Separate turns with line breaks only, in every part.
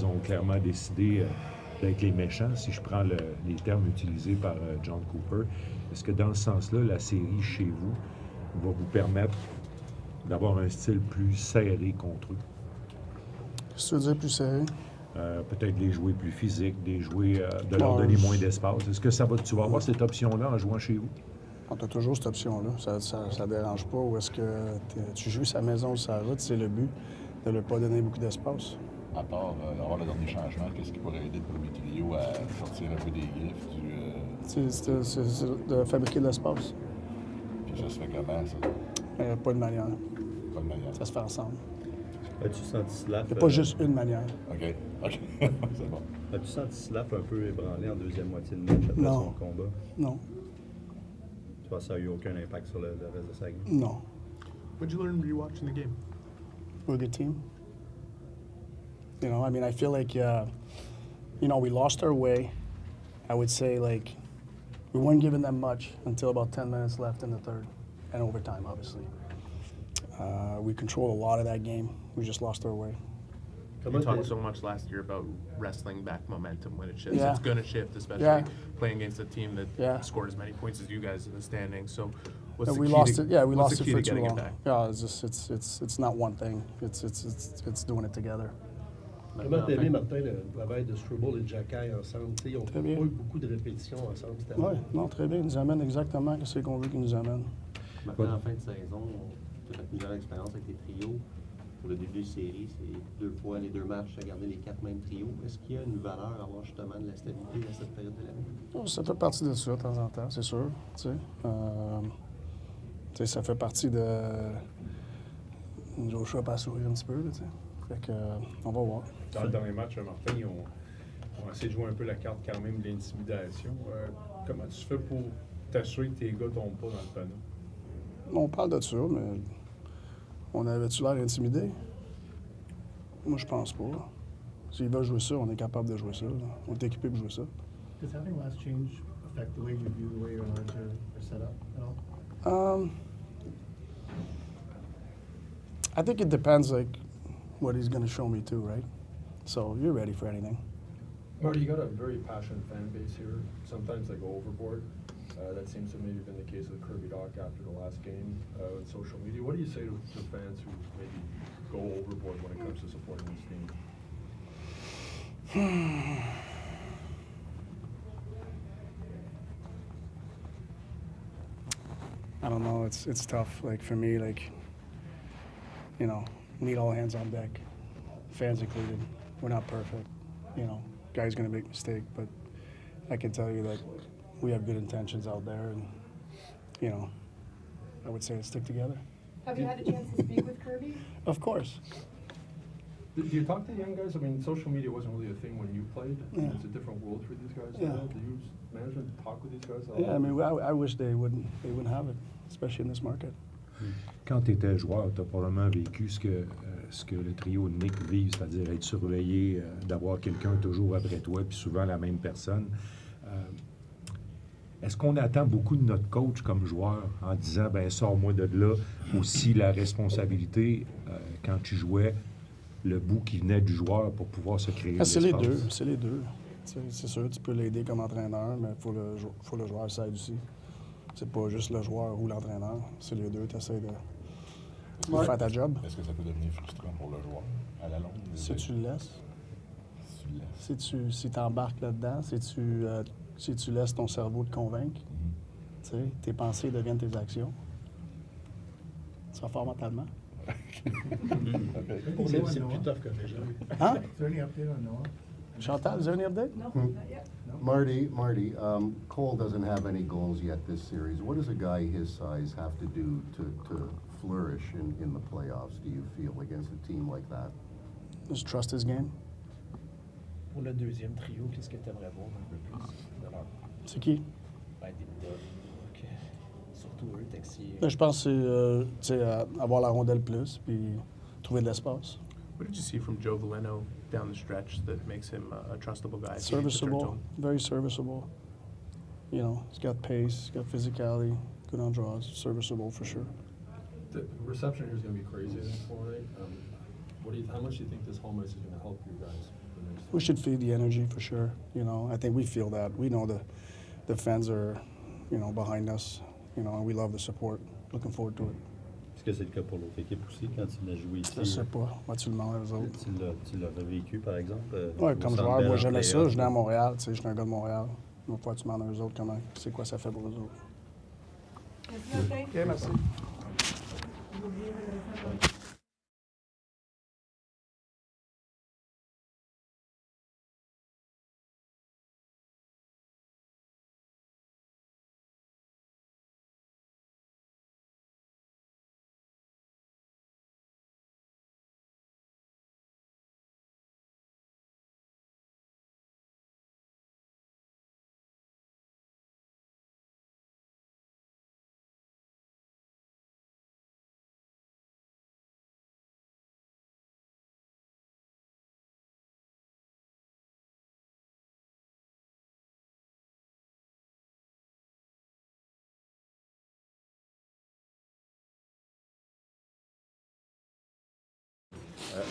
ils ont clairement décidé d'être les méchants, si je prends les termes utilisés par John Cooper. Est-ce que dans ce sens-là, la série chez vous va vous permettre d'avoir un style plus serré contre eux?
Qu'est-ce que tu veux dire plus serré?
Peut-être les jouer plus physiques, de leur donner moins d'espace. Est-ce que tu vas avoir cette option-là en jouant chez vous?
On a toujours cette option-là. Ça dérange pas. Ou est-ce que tu joues sa maison ou sa route, c'est le but de ne leur pas donner beaucoup d'espace.
À part avoir le dernier changement, qu'est-ce qui pourrait aider le premier trio à sortir un peu des griffes
C'est de fabriquer de l'espace.
Puis ça se fait comment, ça?
Pas de manière.
Pas de manière.
Ça se fait ensemble.
As-tu senti Slav?
Il n'y a pas juste une manière.
OK. C'est bon.
As-tu senti Slav un peu ébranlé en deuxième moitié de match après son combat?
Non.
Tu penses que ça n'a eu aucun impact sur le reste de sa game?
Non.
What did you learn rewatching the game?
We're a good team. You know, I mean, I feel like, we lost our way. I would say, like, we weren't giving them much until about 10 minutes left in the third, and overtime, obviously. We controlled a lot of that game. We just lost our way.
You talked so much last year about wrestling back momentum when it shifts.
Yeah.
It's going to shift, especially
Yeah.
playing against a team that
Yeah.
scored as many points as you guys in the standings. So, what's the
we
key
lost
to,
it. Yeah, we
what's
lost
the
it
key
for
to
too
getting
long.
it back?
Yeah, it's not one thing. It's doing it together.
Comment t'as aimé, Martin, le travail de Struble et Xhekaj ensemble? Ils n'ont pas
bien.
eu beaucoup de répétitions ensemble cette année.
Oui, non, très bien. Ils nous amènent exactement ce qu'on veut qu'ils nous amènent.
Maintenant, en fin de saison, tu as plusieurs expériences avec les trios. Pour le début de série, c'est 2 fois les 2 matchs à garder les 4 mêmes trios. Est-ce qu'il y a une valeur à avoir justement de la stabilité dans cette période de l'année?
Ça fait partie de ça de temps en temps, c'est sûr. Ça fait partie de Joshua pas sourire un petit peu. Fait que, on va voir.
Dans le dernier match, Martin, ils ont essayé de jouer un peu la carte quand même de l'intimidation. Comment tu fais pour t'assurer que tes gars ne tombent pas dans le panneau?
On parle de ça, mais on avait-tu l'air intimidé? Moi, je pense pas. S'ils veulent jouer ça, on est capable de jouer ça. Là. On est équipé pour jouer ça.
Does having last change affect the way you view the way your lines are set up at all?
I think it depends, like, what he's going to show me too, right? So you're ready for anything.
Marty, you got a very passionate fan base here. Sometimes they go overboard. That seems to maybe have been the case with Kirby Dach after the last game on social media. What do you say to fans who maybe go overboard when it comes to supporting this team?
I don't know. It's tough. Like for me, like we need all hands on deck, fans included. We're not perfect. Guys gonna make mistakes, but I can tell you that we have good intentions out there, and I would say stick together.
Have you had a chance to speak with Kirby?
Of course.
Do you talk to the young guys? I mean, social media wasn't really a thing when you played.
Yeah.
It's a different world for these guys
Yeah.
now. Do you management talk with these guys?
Yeah, I mean, I wish they wouldn't have it, especially in this market.
Quand tu étais joueur, tu as probablement vécu ce que le trio de Nick vit, c'est-à-dire être surveillé, d'avoir quelqu'un toujours après toi, puis souvent la même personne. Est-ce qu'on attend beaucoup de notre coach comme joueur en disant, ben sors-moi de là, aussi la responsabilité, quand tu jouais, le bout qui venait du joueur pour pouvoir se créer
C'est les
l'espace?
deux, c'est les deux. C'est sûr, tu peux l'aider comme entraîneur, mais il faut le joueur s'aide aussi. C'est pas juste le joueur ou l'entraîneur, c'est les deux, tu essaies de faire ta job.
Est-ce que ça peut devenir frustrant pour le joueur à la longue?
Si tu le laisses. Si tu embarques là-dedans, si tu laisses ton cerveau te convaincre, tes pensées deviennent tes actions, tu seras fort mentalement.
C'est plus tough que déjà.
Hein?
Is there any update on Noah?
Chantal, is there any update?
No, not yet.
Marty, Cole doesn't have any goals yet this series. What does a guy his size have to do to flourish in the playoffs, do you feel, against a team like that?
Just trust his game.
Pour le deuxième trio, qu'est-ce que tu aimerais voir un peu plus de leur?
C'est qui?
Ben, des Bolduc, surtout eux, Texier.
Je pense que c'est avoir la rondelle plus, puis trouver de l'espace.
What did you see from Joe Veleno down the stretch that makes him a trustable guy?
Serviceable, very serviceable. He's got pace, he's got physicality, good on draws, serviceable for sure.
The reception here is going to be crazy, I think, tomorrow night. How much do you think this home ice is going to help you guys for the next
we should feed the energy for sure. You know, I think we feel that. We know the fans are, you know, behind us. You know, and we love the support. Looking forward to it.
Est-ce que c'est le cas pour l'autre équipe aussi quand tu l'as joué ici?
Je sais pas. Moi, tu le demandes aux autres.
Tu l'as revécu, par exemple?
Oui,
au
comme
Centre
joueur,
Bell
moi
en
j'aimais ça.
playoff?
Je venais à Montréal, tu sais, je suis un gars de Montréal. Une fois, tu demandes aux autres comment, c'est quoi ça fait pour eux autres.
OK,
merci.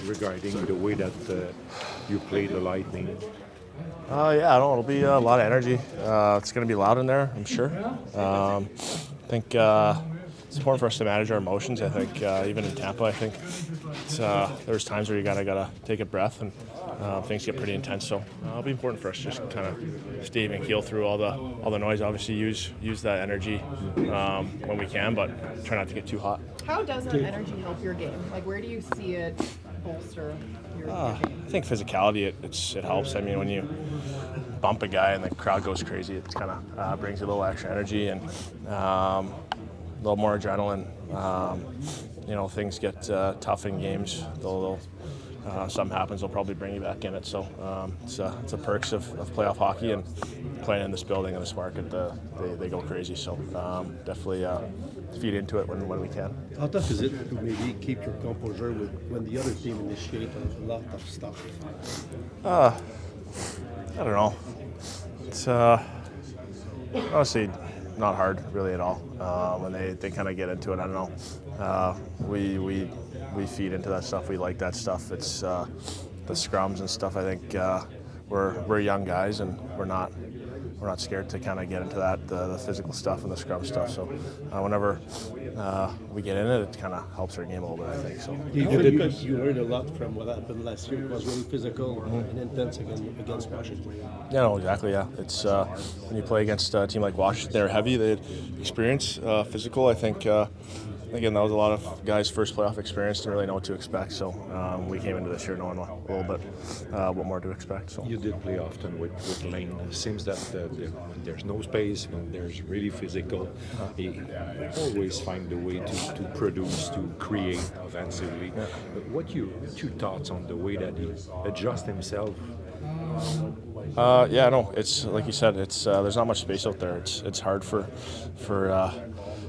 Regarding the way that you play the Lightning.
Yeah, I don't know. It'll be a lot of energy. It's going to be loud in there, I'm sure. I think it's important for us to manage our emotions. I think even in Tampa, I think there's times where you gotta take a breath and things get pretty intense. So it'll be important for us to just kind of stay even keel through all the noise. Obviously, use that energy when we can, but try not to get too hot.
How does that energy help your game? Like, where do you see it bolster your game?
I think physicality, it helps. I mean, when you bump a guy and the crowd goes crazy, it kind of brings a little extra energy and a little more adrenaline. You know, things get tough in games. Something happens, they'll probably bring you back in it. So it's the perks of playoff hockey and playing in this building and this market. They go crazy. So definitely feed into it when we can.
How tough is it to maybe keep your composure when the other team initiates a lot of stuff?
I don't know. It's honestly not hard really at all. When they kind of get into it, I don't know. We feed into that stuff. We like that stuff. It's the scrums and stuff. I think we're young guys and we're not scared to kind of get into that the physical stuff and the scrum stuff. So whenever we get in it, it kind of helps our game a little bit, I think. So
you learned a lot from what happened last year. It was really physical and intense against Washington.
Yeah, no, exactly. Yeah, it's when you play against a team like Washington, they're heavy. They had experience, physical. I think. Again, that was a lot of guys' first playoff experience, didn't really know what to expect. So we came into this year knowing a little bit what more to expect. So
you did play often with Lane. It seems that when there's no space, when there's really physical, he always find a way to produce, to create offensively.
Yeah.
But what's your thoughts on the way that he adjusts himself?
Yeah, no, it's like you said. It's there's not much space out there. It's hard for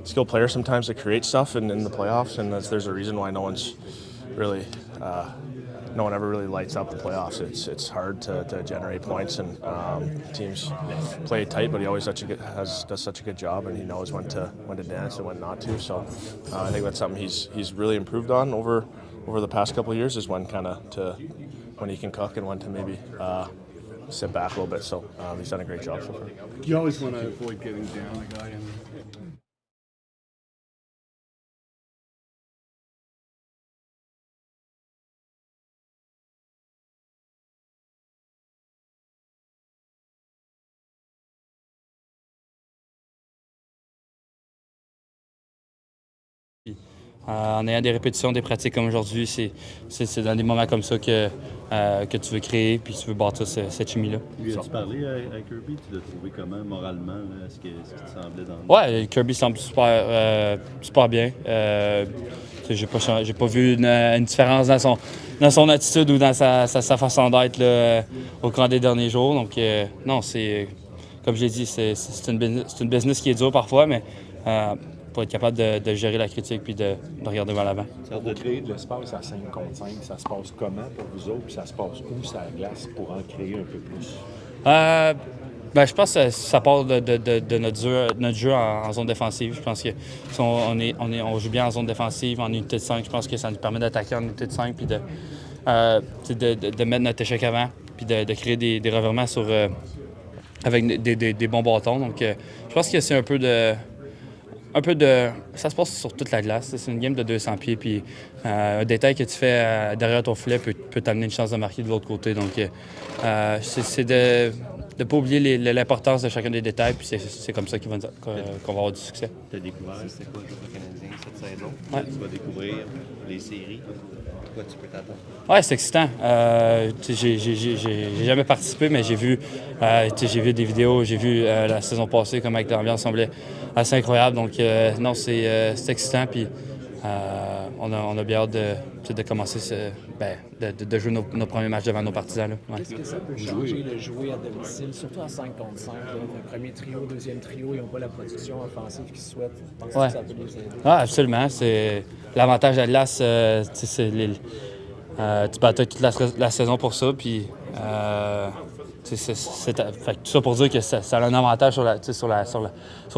skilled players sometimes to create stuff in the playoffs, and there's a reason why no one ever really lights up the playoffs. It's hard to generate points, and teams play tight, but he always does such a good job, and he knows when to dance and when not to. So I think that's something he's really improved on over the past couple of years, is when he can cook and when to maybe sit back a little bit. So he's done a great job so far.
You always want to avoid getting down a guy and
en ayant des répétitions, des pratiques comme aujourd'hui, c'est dans des moments comme ça que tu veux créer puis tu veux bâtir cette chimie-là.
Lui, as-tu parlé avec Kirby? Tu l'as trouvé comment moralement? Est-ce qu'il te semblait dans le...
Ouais, Kirby semble super bien. J'ai pas vu une différence dans son attitude ou dans sa façon d'être au cours des derniers jours. Donc non, c'est comme je l'ai dit, c'est une business qui est dure parfois, mais pour être capable de gérer la critique puis de regarder vers l'avant.
Pour créer de l'espace à 5 contre 5, ça se passe comment pour vous autres? Puis ça se passe où, sur la glace, pour en créer un peu plus?
Je pense que ça part de notre jeu en zone défensive. Je pense qu'on joue bien en zone défensive, en unité de 5. Je pense que ça nous permet d'attaquer en unité de 5 puis de mettre notre échec avant. puis de créer des revirements avec des bons bâtons. Donc, je pense que c'est un peu de... Ça se passe sur toute la glace. C'est une game de 200 pieds. Puis un détail que tu fais derrière ton filet peut t'amener une chance de marquer de l'autre côté. Donc, c'est de ne pas oublier l'importance de chacun des détails. Puis c'est comme ça qu'on va avoir du succès.
Tu as découvert c'est quoi jouer au Canadien cette saison.
Ouais.
Tu vas découvrir les séries. Quoi tu peux t'attendre?
Ouais, c'est excitant. J'ai jamais participé, mais j'ai vu des vidéos, j'ai vu la saison passée comment l'ambiance semblait assez incroyable. Donc, non, c'est excitant. Puis, on a bien hâte de commencer de jouer nos premiers matchs devant nos partisans. Là. Ouais.
Qu'est-ce que ça peut changer de jouer à domicile, surtout en 5 contre 5? Le premier trio, deuxième trio, ils n'ont pas la production offensive qu'ils souhaitent. Je pense que ça peut les aider.
Ah, absolument. C'est l'avantage de la glace, tu batailles toute la saison pour ça. Puis, fait tout ça pour dire que ça a un avantage sur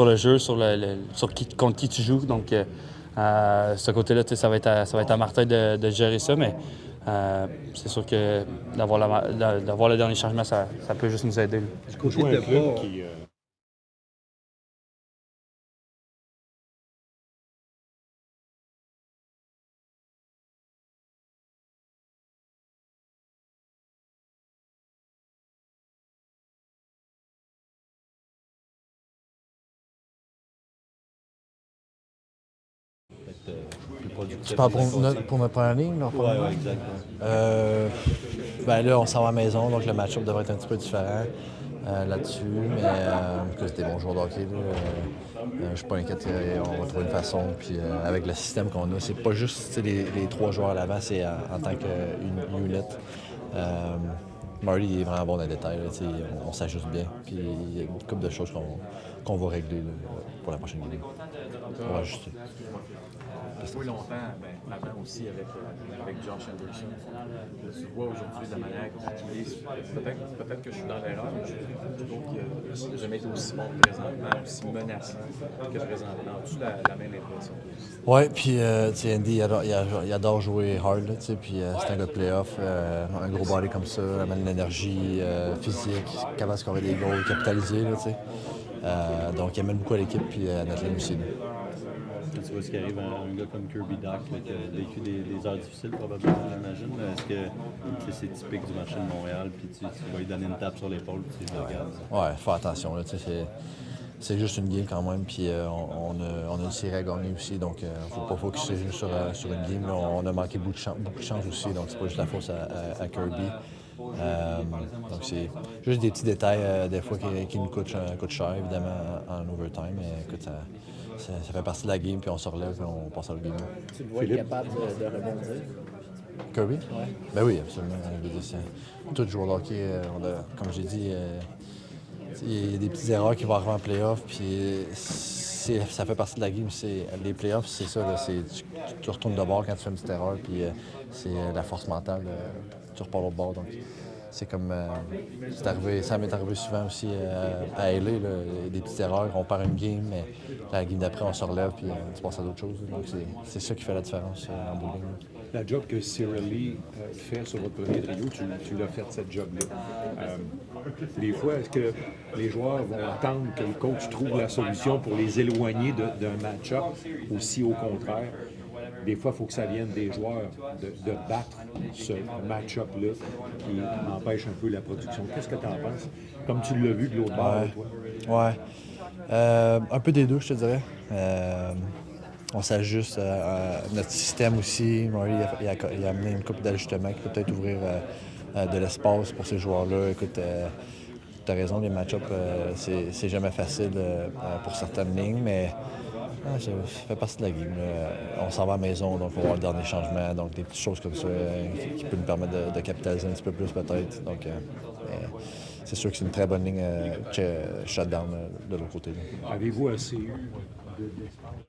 le jeu, contre qui tu joues. Donc, ce côté-là, ça va être à Martin de gérer ça, mais c'est sûr que d'avoir le dernier changement, ça peut juste nous aider.
Du côté de club qui...
Tu parles pour notre première ligne?
Oui, exactement.
Là, on s'en va à la maison, donc le match-up devrait être un petit peu différent là-dessus. Mais c'est des bons joueurs de hockey. Je ne suis pas inquiet. On va trouver une façon. Puis avec le système qu'on a, c'est pas juste les 3 joueurs à l'avant, c'est en tant qu'une unit. Marty est vraiment bon dans les détails. On s'ajuste bien. Puis il y a une couple de choses qu'on va régler pour la prochaine game. On va ajuster.
Joué longtemps, avant aussi avec Josh Anderson. Tu vois aujourd'hui de la manière qu'il est. Peut-être que je suis dans l'erreur, mais je trouve qu'il n'a jamais été aussi bon présentement, aussi menaçant que présentement. As-tu la même impression?
Oui, puis Andy, il adore jouer hard, puis c'est un gars de playoff, un gros body comme ça, amène de l'énergie physique, capable de scorer des goals, capitaliser, donc il amène beaucoup à l'équipe, puis à notre ligne aussi.
Tu vois ce qui arrive à un gars comme Kirby Dach qui a vécu des heures difficiles probablement, j'imagine. Est-ce que c'est typique du marché de Montréal, puis tu vas lui donner une tape sur l'épaule, puis tu le regardes?
Ouais, faut attention, là, c'est juste une game quand même, puis on a une série à gagner aussi, donc faut pas focuser juste sur une game. Là, on a manqué beaucoup de chance aussi, donc c'est pas juste la faute à Kirby. Donc c'est juste des petits détails des fois qui nous coûtent cher, évidemment, en overtime, mais écoute, ça fait partie de la game, puis on se relève, puis on passe à la game.
Tu le vois capable de rebondir?
Kirby?
Ouais.
Ben oui, absolument. Tout joueur de hockey, comme j'ai dit, il y a des petites erreurs qui vont arriver en playoff, puis ça fait partie de la game. Les playoffs, c'est ça, là, tu retournes de bord quand tu fais une petite erreur, puis c'est la force mentale, tu repars de l'autre bord. Donc, c'est comme, ça m'est arrivé souvent aussi à LA, là, des petites erreurs, on perd une game, mais la game d'après, on se relève, puis tu passes à d'autres choses. Donc, c'est ça qui fait la différence en bout de ligne.
La job que Cirelli fait sur votre premier trio, tu l'as fait cette job-là. Des fois, est-ce que les joueurs vont attendre que le coach trouve la solution pour les éloigner d'un match-up? Aussi au contraire, des fois, il faut que ça vienne des joueurs de battre ce match-up-là qui empêche un peu la production. Qu'est-ce que tu en penses? Comme tu l'as vu de l'autre bord, toi.
Ouais. Un peu des deux, je te dirais. On s'ajuste à notre système aussi. Marty il a amené une couple d'ajustements qui peut peut-être ouvrir de l'espace pour ces joueurs-là. Écoute, tu as raison, les match-ups, c'est jamais facile pour certaines lignes, mais ça fait partie de la game. On s'en va à la maison, donc on va avoir le dernier changement. Donc des petites choses comme ça qui peuvent nous permettre de capitaliser un petit peu plus peut-être. Donc c'est sûr que c'est une très bonne ligne shutdown de l'autre côté.
Avez-vous assez eu d'espace?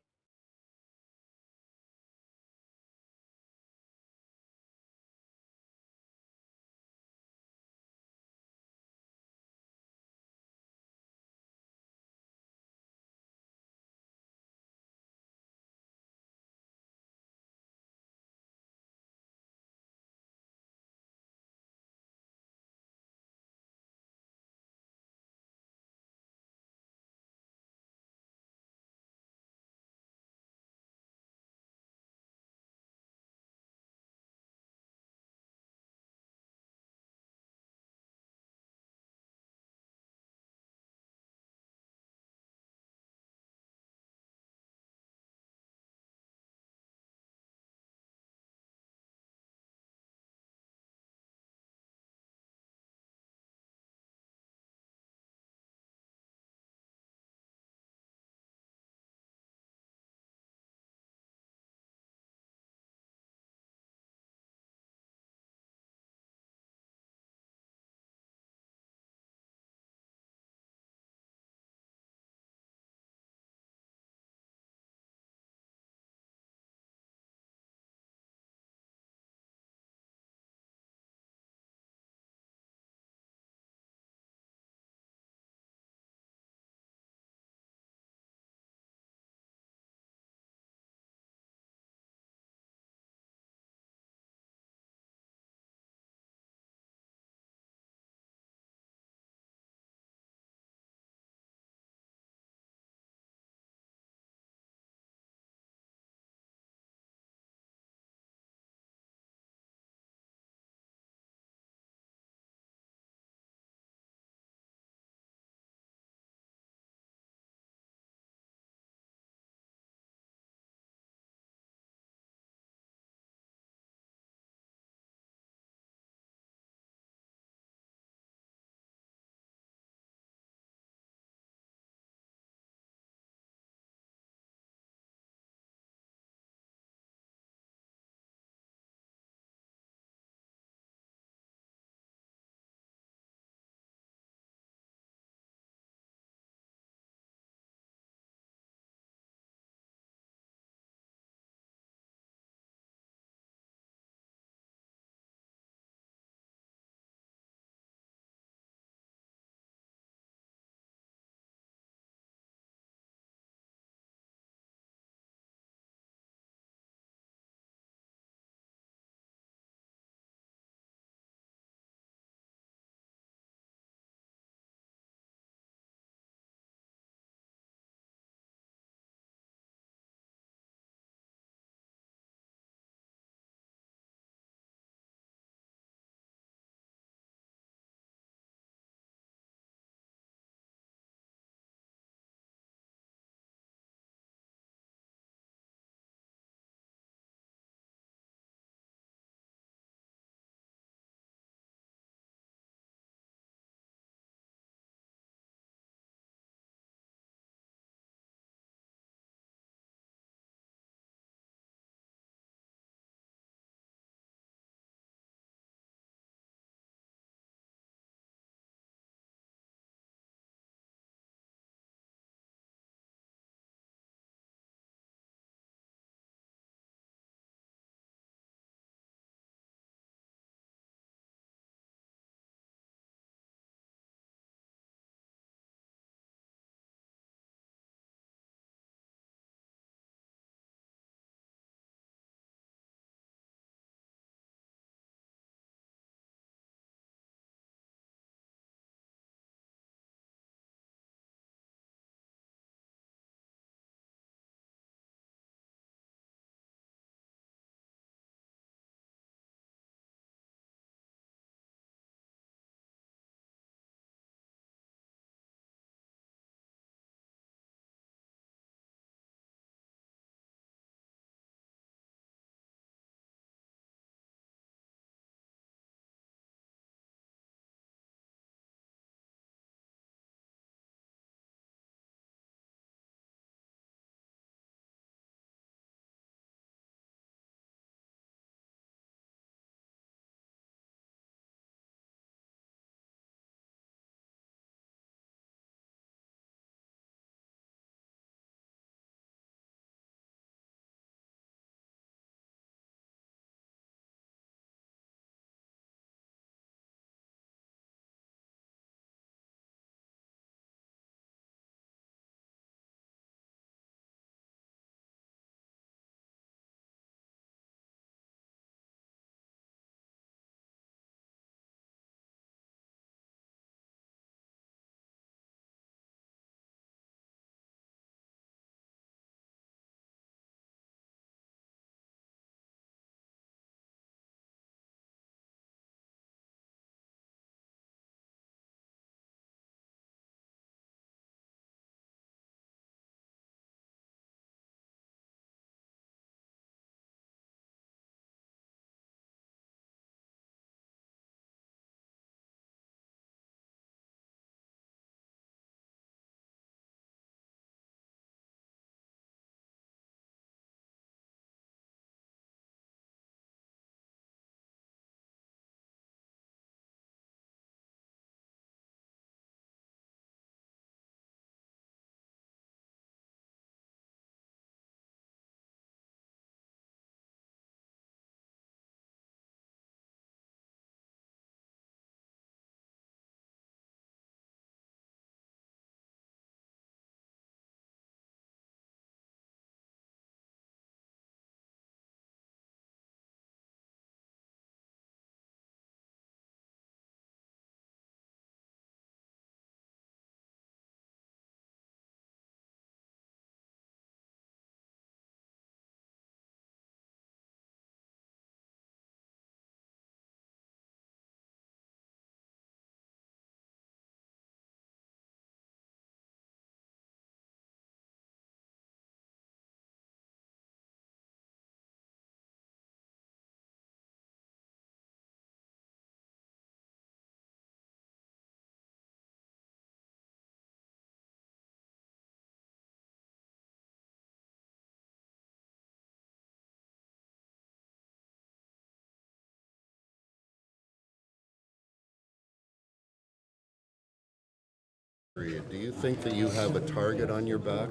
Do you think that you have a target on your back?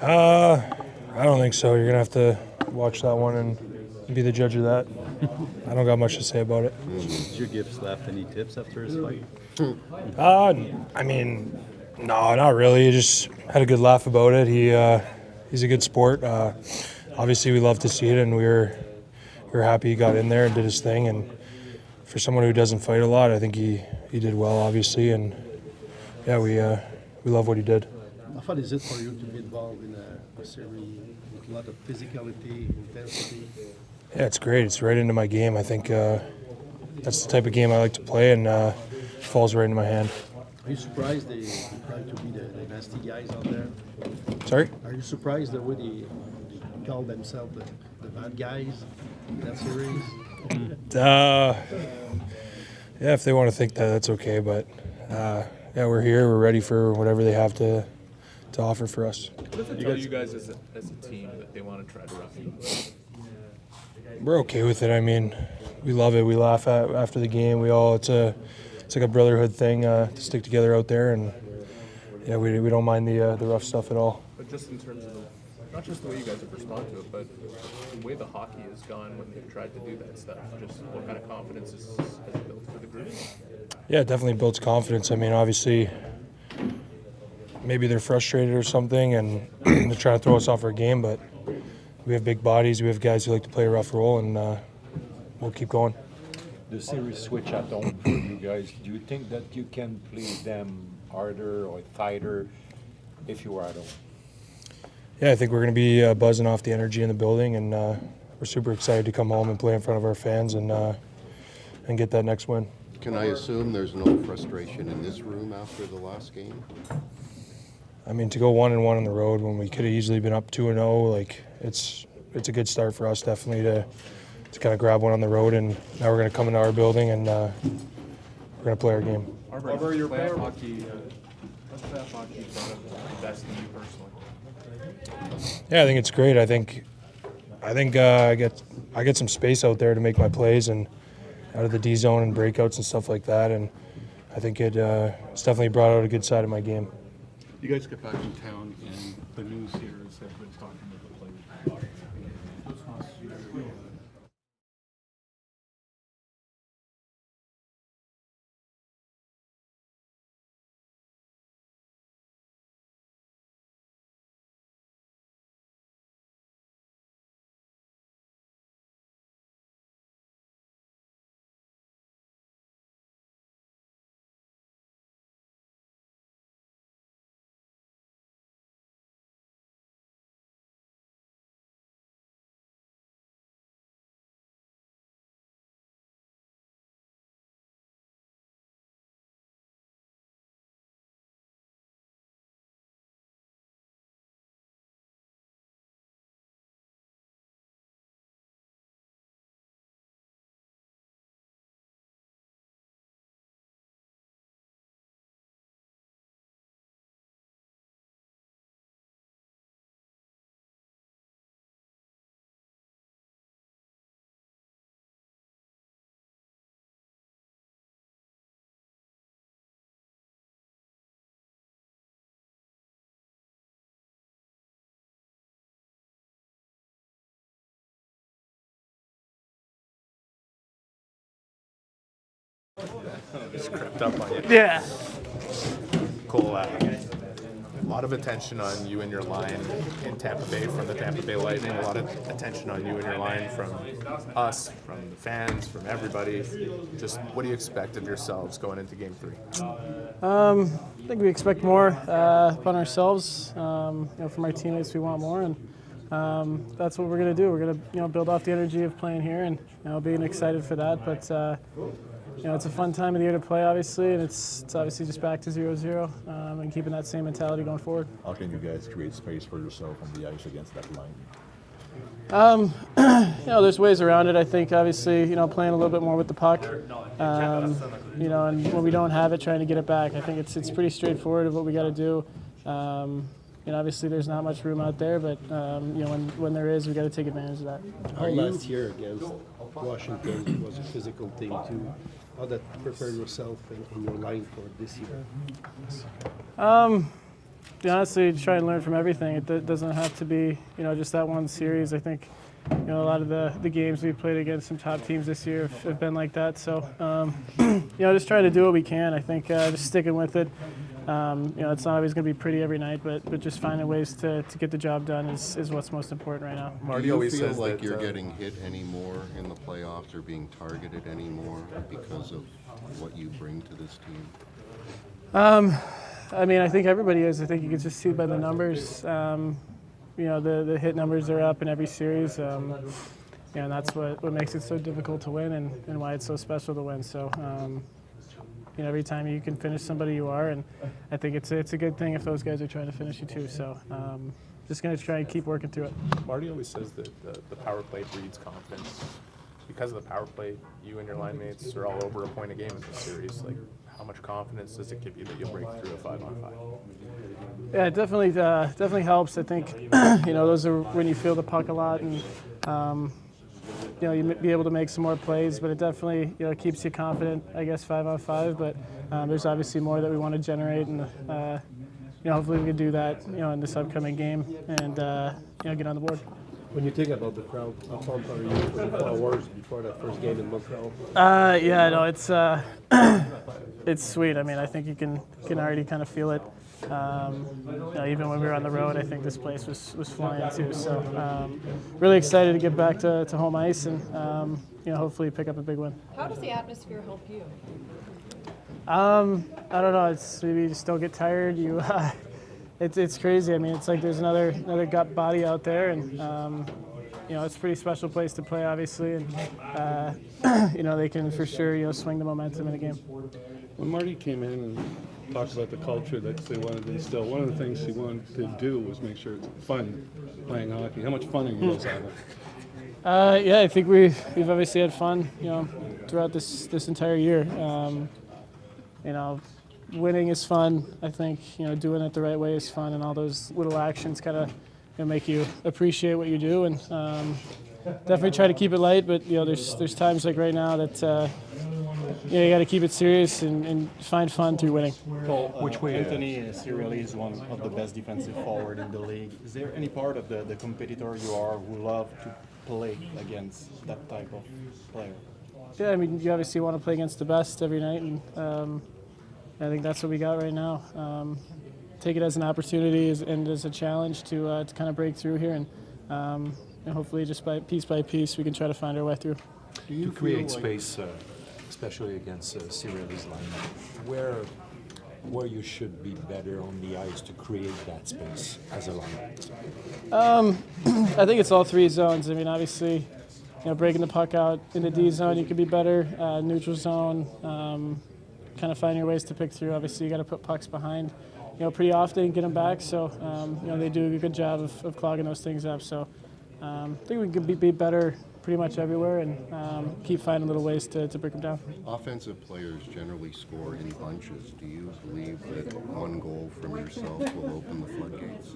I don't think so. You're going to have to watch that one and be the judge of that. I don't got much to say about it.
Did you give Slav any tips after his fight?
I mean, no, not really. Just had a good laugh about it. He's a good sport. Obviously, we love to see it, and we were happy he got in there and did his thing. And for someone who doesn't fight a lot, I think he did well, obviously. And yeah, we love what he did.
How fun is it for you to be involved in a series with a lot of physicality, intensity?
Yeah, it's great. It's right into my game. I think that's the type of game I like to play, and falls right into my hand.
Are you surprised they try to be the nasty guys out there?
Sorry?
Are you surprised the way they call themselves the bad guys in that series?
Yeah, if they want to think that, that's okay. But yeah, we're here. We're ready for whatever they have to offer for us.
What does it tell you guys as a team that they want to try to rough you?
We're okay with it. I mean, we love it. We laugh after the game. It's like a brotherhood thing to stick together out there, and yeah, we don't mind the rough stuff at all.
But just in terms of not just the way you guys have responded to it, but the way the hockey has gone when they've tried to do that stuff. Just what kind of confidence has it built for the group?
Yeah, it definitely builds confidence. I mean, obviously, maybe they're frustrated or something, and they're trying to throw us off our game, but we have big bodies. We have guys who like to play a rough role, and we'll keep going.
The series switch at home for you guys, do you think that you can play them harder or tighter if you are at home?
Yeah, I think we're going to be buzzing off the energy in the building, and we're super excited to come home and play in front of our fans and get that next win.
Can I assume there's no frustration in this room after the last game?
I mean, to go 1-1 on the road when we could have easily been up 2-0, like it's a good start for us, definitely to kind of grab one on the road, and now we're going to come into our building and we're going to play our game.
Arber, your playoff hockey, what's playoff hockey thought of the best in you personally?
Yeah, I think it's great. I think I get some space out there to make my plays and out of the D zone and breakouts and stuff like that, and I think it's definitely brought out a good side of my game.
You guys get back in town, and the news here is everybody's talking about the players.
Just crept up on you.
Yeah.
Cole, a lot of attention on you and your line in Tampa Bay from the Tampa Bay Lightning. A lot of attention on you and your line from us, from the fans, from everybody. Just what do you expect of yourselves going into Game 3?
I think we expect more on ourselves. From our teammates, we want more, and that's what we're going to do. We're going to build off the energy of playing here, and being excited for that. But it's a fun time of the year to play, obviously, and it's obviously just back to 0-0 and keeping that same mentality going forward.
How can you guys create space for yourself on the ice against that line?
There's ways around it. I think, obviously, playing a little bit more with the puck, and when we don't have it, trying to get it back. I think it's pretty straightforward of what we got to do. Obviously, there's not much room out there, but when there is, we got to take advantage of that.
Our last year against Washington was a physical team too. how that prepare yourself in your line for this year?
Honestly, try and learn from everything. It doesn't have to be, just that one series. I think, a lot of the games we've played against some top teams this year have been like that. So, just trying to do what we can. I think just sticking with it. It's not always going to be pretty every night, but just finding ways to get the job done is what's most important right now.
Do you feel like you're getting hit anymore in the playoffs or being targeted anymore because of what you bring to this team?
I think everybody is. I think you can just see by the numbers. The hit numbers are up in every series. And that's what makes it so difficult to win and why it's so special to win. So, every time you can finish somebody, you are. And I think it's a good thing if those guys are trying to finish you too. So, just going to try and keep working through it.
Marty always says that the power play breeds confidence. Because of the power play, you and your line mates are all over a point a game in this series. Like, how much confidence does it give you that you'll break through a 5-on-5?
Yeah, it definitely helps. I think, those are when you feel the puck a lot and, you be able to make some more plays, but it definitely, keeps you confident, I guess, 5-on-5. But there's obviously more that we want to generate, and, hopefully we can do that, in this upcoming game and, get on the board.
When you think about the crowd, how pumped are you for the 4 hours before that first game in Montreal?
It's sweet. I think you can already kind of feel it. Even when we were on the road, I think this place was flying too. So really excited to get back to home ice and hopefully pick up a big win.
How does the atmosphere help you?
I don't know. It's maybe you just don't get tired. It's crazy. It's like there's another gut body out there, and it's a pretty special place to play, obviously, and they can for sure swing the momentum in a game.
When Marty came in and talked about the culture that they wanted to instill, one of the things he wanted to do was make sure it's fun playing hockey. How much fun are you guys having?
I think we've obviously had fun, throughout this entire year. Winning is fun. I think doing it the right way is fun, and all those little actions kind of make you appreciate what you do. And definitely try to keep it light, but there's times like right now that you got to keep it serious and find fun through winning.
Paul, which way? Anthony Cirelli is one of the best defensive forward in the league. Is there any part of the competitor you are who love to play against that type of player?
Yeah, you obviously want to play against the best every night, and I think that's what we got right now. Take it as an opportunity and as a challenge to kind of break through here, and hopefully just by piece we can try to find our way through.
To create space, especially against Cirelli's lineup, where you should be better on the ice to create that space as a lineup?
I think it's all three zones. Obviously, breaking the puck out in the D zone, you could be better. Neutral zone, kind of find your ways to pick through. Obviously, you got to put pucks behind, pretty often, get them back. So, they do a good job of clogging those things up. So, I think we can be better pretty much everywhere and keep finding little ways to break them down. Offensive players generally score in bunches. Do you believe that one goal from yourself will open the floodgates?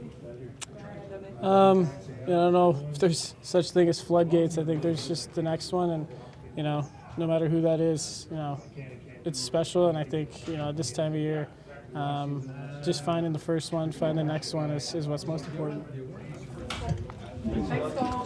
I don't know if there's such thing as floodgates. I think there's just the next one, and no matter who that is, it's special. And I think this time of year, just finding the first one, finding the next one is what's most important.
Thanks, Paul.